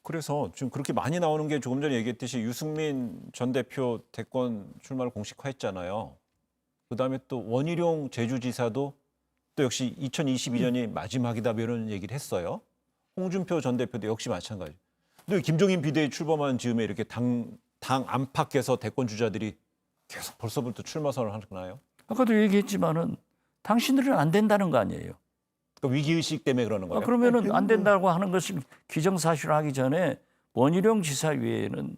그래서 지금 그렇게 많이 나오는 게 조금 전에 얘기했듯이 유승민 전 대표 대권 출마를 공식화했잖아요. 그다음에 또 원희룡 제주지사도 또 역시 2022년이 마지막이다 이런 얘기를 했어요. 홍준표 전 대표도 역시 마찬가지. 근데 김종인 비대위 출범한 즈음에 이렇게 당 안팎에서 대권 주자들이 계속 벌써부터 출마 선언을 하나요? 아까도 얘기했지만은 당신들은 안 된다는 거 아니에요. 그러니까 위기의식 때문에 그러는 거예요? 그러면은 안 된다고 하는 것을 기정사실화하기 전에 원희룡 지사 위에는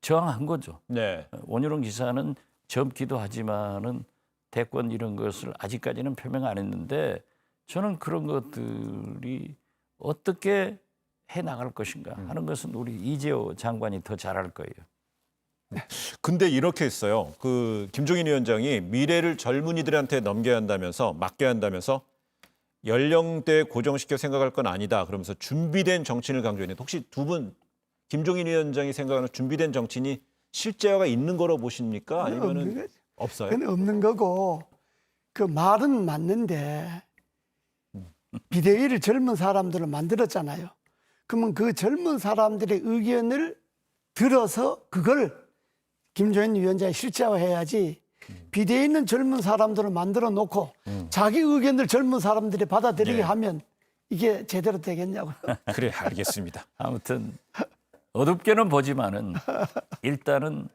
저항한 거죠. 네. 원희룡 지사는 젊기도 하지만은 대권 이런 것을 아직까지는 표명 안 했는데 저는 그런 것들이 어떻게 해 나갈 것인가 하는 것은 우리 이재호 장관이 더 잘할 거예요. 근데 이렇게 했어요. 그 김종인 위원장이 미래를 젊은이들한테 넘겨야 한다면서 맡겨야 한다면서 연령대 고정시켜 생각할 건 아니다. 그러면서 준비된 정치인을 강조했는데 혹시 두 분 김종인 위원장이 생각하는 준비된 정치인이 실제화가 있는 거로 보십니까? 아니면은 없어요? 그건 없는 거고 그 말은 맞는데 비대위를 젊은 사람들을 만들었잖아요. 그러면 그 젊은 사람들의 의견을 들어서 그걸 김종인 위원장이 실제화해야지 비대위 있는 젊은 사람들을 만들어 놓고 자기 의견을 젊은 사람들이 받아들이게 네. 하면 이게 제대로 되겠냐고요. 그래, 알겠습니다. 아무튼 어둡게는 보지만은 일단은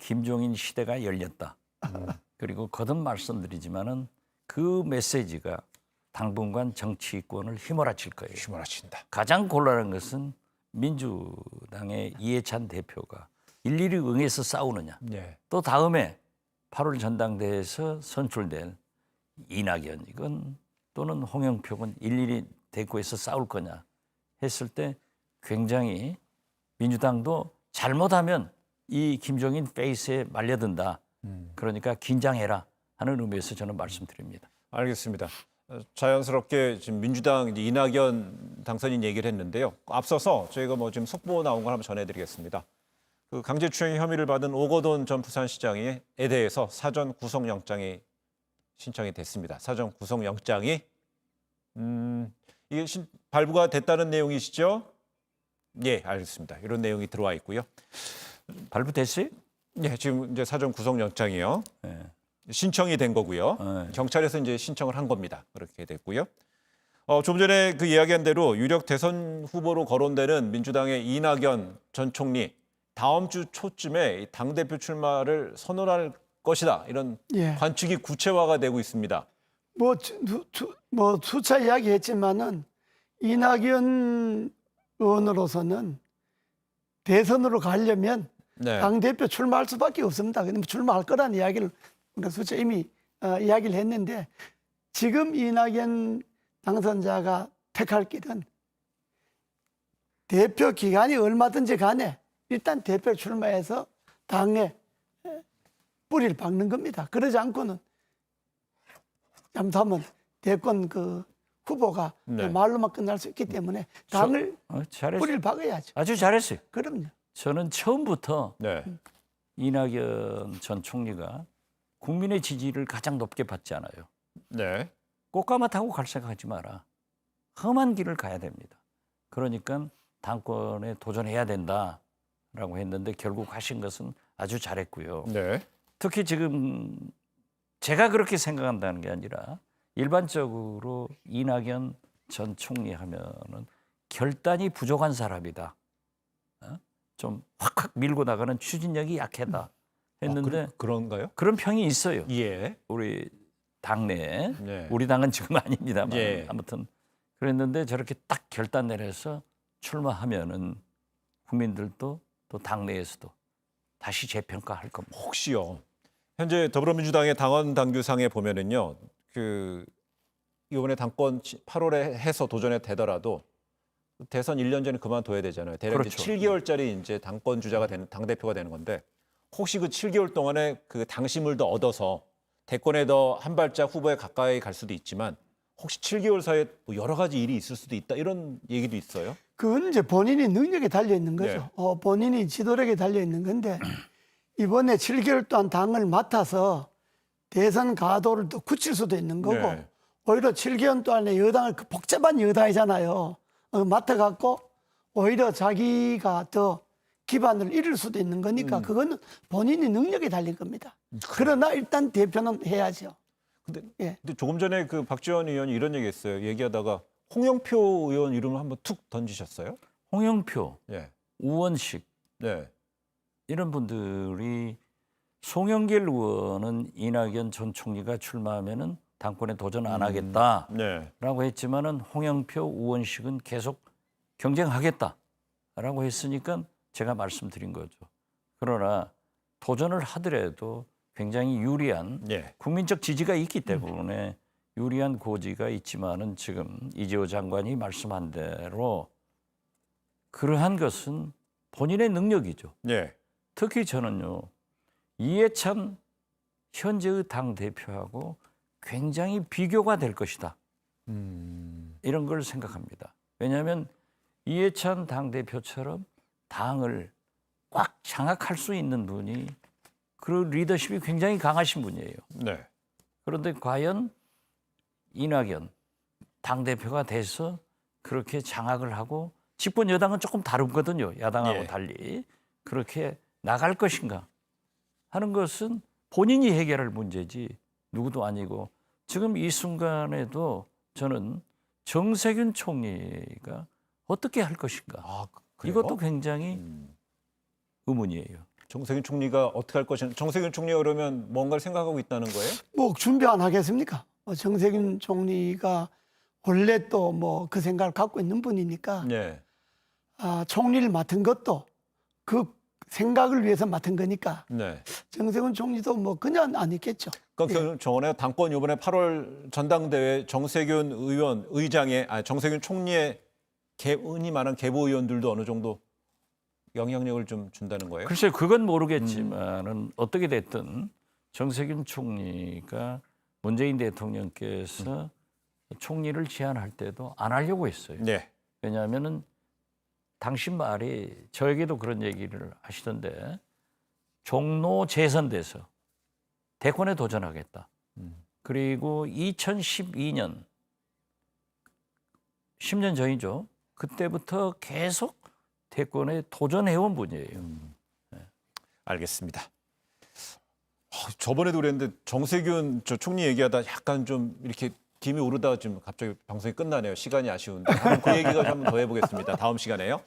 김종인 시대가 열렸다. 그리고 거듭 말씀드리지만은 그 메시지가 당분간 정치권을 휘몰아칠 거예요. 휘몰아친다. 가장 곤란한 것은 민주당의 이해찬 대표가 일일이 응해서 싸우느냐. 네. 또 다음에 8월 전당대회에서 선출될 이낙연 이건 또는 홍영표건 일일이 대구에서 싸울 거냐 했을 때 굉장히 민주당도 잘못하면 이 김종인 페이스에 말려든다. 그러니까 긴장해라 하는 의미에서 저는 말씀드립니다. 알겠습니다. 자연스럽게 지금 민주당 이제 이낙연 당선인 얘기를 했는데요. 앞서서 저희가 뭐 지금 속보 나온 걸 한번 전해드리겠습니다. 그 강제추행 혐의를 받은 오거돈 전 부산시장에 대해서 사전 구속영장이 신청이 됐습니다. 사전 구속영장이 이게 발부가 됐다는 내용이시죠? 예, 알겠습니다. 이런 내용이 들어와 있고요. 발부됐어요? 예, 지금 이제 사전 구속영장이요. 네. 신청이 된 거고요. 네. 경찰에서 이제 신청을 한 겁니다. 그렇게 됐고요. 좀 전에 그 이야기한 대로 유력 대선 후보로 거론되는 민주당의 이낙연 전 총리 다음 주 초쯤에 당대표 출마를 선언할 것이다. 이런 예. 관측이 구체화가 되고 있습니다. 뭐 수차 이야기했지만은 이낙연 의원으로서는 대선으로 가려면 네. 당대표 출마할 수밖에 없습니다. 근데 출마할 거라는 이야기를 우리가 수차 이미 이야기를 했는데 지금 이낙연 당선자가 택할 길은 대표 기간이 얼마든지 간에 일단 대표 출마해서 당에 뿌리를 박는 겁니다. 그러지 않고는 잘못하면 대권 그 후보가 네. 말로만 끝날 수 있기 때문에 당을 잘했어요. 뿌리를 박아야죠. 아주 잘했어요. 그럼요. 저는 처음부터 네. 이낙연 전 총리가 국민의 지지를 가장 높게 받지 않아요. 네. 꽃가마 타고 갈 생각하지 마라. 험한 길을 가야 됩니다. 그러니까 당권에 도전해야 된다라고 했는데 결국 하신 것은 아주 잘했고요. 네. 특히 지금 제가 그렇게 생각한다는 게 아니라 일반적으로 이낙연 전 총리 하면은 결단이 부족한 사람이다. 좀 확확 밀고 나가는 추진력이 약하다 했는데 그런가요? 그런 평이 있어요. 예. 우리 당내에. 네. 우리 당은 지금 아닙니다만 예. 아무튼 그랬는데 저렇게 딱 결단 내려서 출마하면은 국민들도 또 당내에서도 다시 재평가할 겁니다. 혹시요. 현재 더불어민주당의 당원 당규상에 보면은요. 그 이번에 당권 8월에 해서 도전에 되더라도 대선 1년 전에 그만둬야 되잖아요. 대략 그렇죠. 이제 7개월짜리 이제 당권 주자가 되는 당 대표가 되는 건데 혹시 그 7개월 동안에 그 당심을 더 얻어서 대권에 더 한 발짝 후보에 가까이 갈 수도 있지만 혹시 7개월 사이에 뭐 여러 가지 일이 있을 수도 있다 이런 얘기도 있어요. 그건 이제 본인이 능력에 달려 있는 거죠. 네. 본인이 지도력에 달려 있는 건데 이번에 7개월 동안 당을 맡아서 대선 가도를 또 굳힐 수도 있는 거고 네. 오히려 7개월 동안에 여당을 그 복잡한 여당이잖아요. 맡아갖고 오히려 자기가 더 기반을 잃을 수도 있는 거니까 그거는 본인의 능력에 달린 겁니다. 그러나 일단 대표는 해야죠. 근데, 예. 근데 조금 전에 그 박지원 의원이 이런 얘기했어요. 얘기하다가 홍영표 의원 이름을 한번 툭 던지셨어요. 홍영표, 예. 우원식 네. 이런 분들이 송영길 의원은 이낙연 전 총리가 출마하면은 당권에 도전 안 하겠다라고 네. 했지만은 홍영표, 우원식은 계속 경쟁하겠다라고 했으니까 제가 말씀드린 거죠. 그러나 도전을 하더라도 굉장히 유리한 예. 국민적 지지가 있기 때문에 유리한 고지가 있지만은 지금 이재호 장관이 말씀한 대로 그러한 것은 본인의 능력이죠. 예. 특히 저는요, 이해찬 현재의 당 대표하고 굉장히 비교가 될 것이다. 이런 걸 생각합니다. 왜냐하면 이해찬 당 대표처럼 당을 꽉 장악할 수 있는 분이 그 리더십이 굉장히 강하신 분이에요. 네. 그런데 과연 이낙연 당 대표가 돼서 그렇게 장악을 하고 집권 여당은 조금 다르거든요. 야당하고 예. 달리 그렇게 나갈 것인가 하는 것은 본인이 해결할 문제지 누구도 아니고 지금 이 순간에도 저는 정세균 총리가 어떻게 할 것인가 아, 그래요? 이것도 굉장히 의문이에요. 정세균 총리가 어떻게 할 것인가? 정세균 총리가 그러면 뭔가를 생각하고 있다는 거예요? 뭐 준비 안 하겠습니까? 정세균 총리가 원래 또 뭐 그 생각을 갖고 있는 분이니까 네. 총리를 맡은 것도 그 생각을 위해서 맡은 거니까 네. 정세균 총리도 뭐 그냥 안 있겠죠. 그러니까 저번에 당권 이번에 8월 전당대회 정세균 의장의 정세균 총리의 흔히 말하는 계보 의원들도 어느 정도 영향력을 좀 준다는 거예요? 글쎄요, 그건 모르겠지만은 어떻게 됐든 정세균 총리가 문재인 대통령께서 총리를 제안할 때도 안 하려고 했어요. 네. 왜냐하면은 당신 말이 저에게도 그런 얘기를 하시던데 종로 재선돼서 대권에 도전하겠다. 그리고 2012년 10년 전이죠. 그때부터 계속 대권에 도전해온 분이에요. 알겠습니다. 저번에도 그랬는데 정세균 총리 얘기하다 약간 좀 이렇게 김이 오르다 지금 갑자기 방송이 끝나네요. 시간이 아쉬운데 한번 그 얘기가 좀 더 해보겠습니다. 다음 시간에요.